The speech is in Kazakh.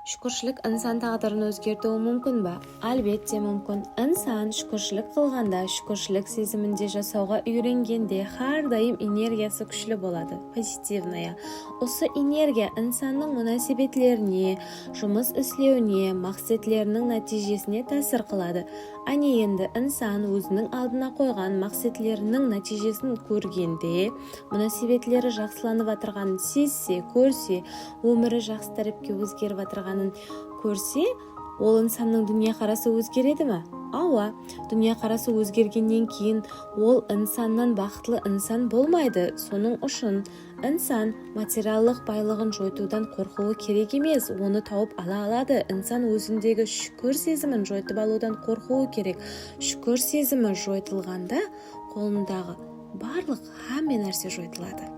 Шүкіршілік инсан тағдырын өзгертуі мүмкін бе? Әлбетте мүмкін. Инсан шүкіршілік қылғанда, шүкіршілік сезімінде жасауға үйренгенде әрдайым энергиясы күшлі болады, позитивная. Осы энергия инсанның мунасибетлеріне, жұмыс істеуіне, мақсатларының нәтижесіне тәсір қылады. Әне енді инсан өзінің алдына қойған мақсатларының нәтижесін көргенде, мунасибетлері жақсыланып атырғанын сезсе, көрсе, өмірі жақсы тәріпке өзгеріп атырғанын көрсе, ол инсанның дүние қарасы өзгереді ме? Ауа, дүние қарасы өзгергеннен кейін ол инсаннан бақытлы инсан болмайды. Соның үшін инсан материалдық байлығын жойтудан қорқуы керек емес, оны тауып ала алады. Инсан өзіндегі шүкір сезімін жойтып алудан қорқуы керек. Шүкір сезімі жойтылғанда қолындағы барлық һәмме нәрсе жойтылады.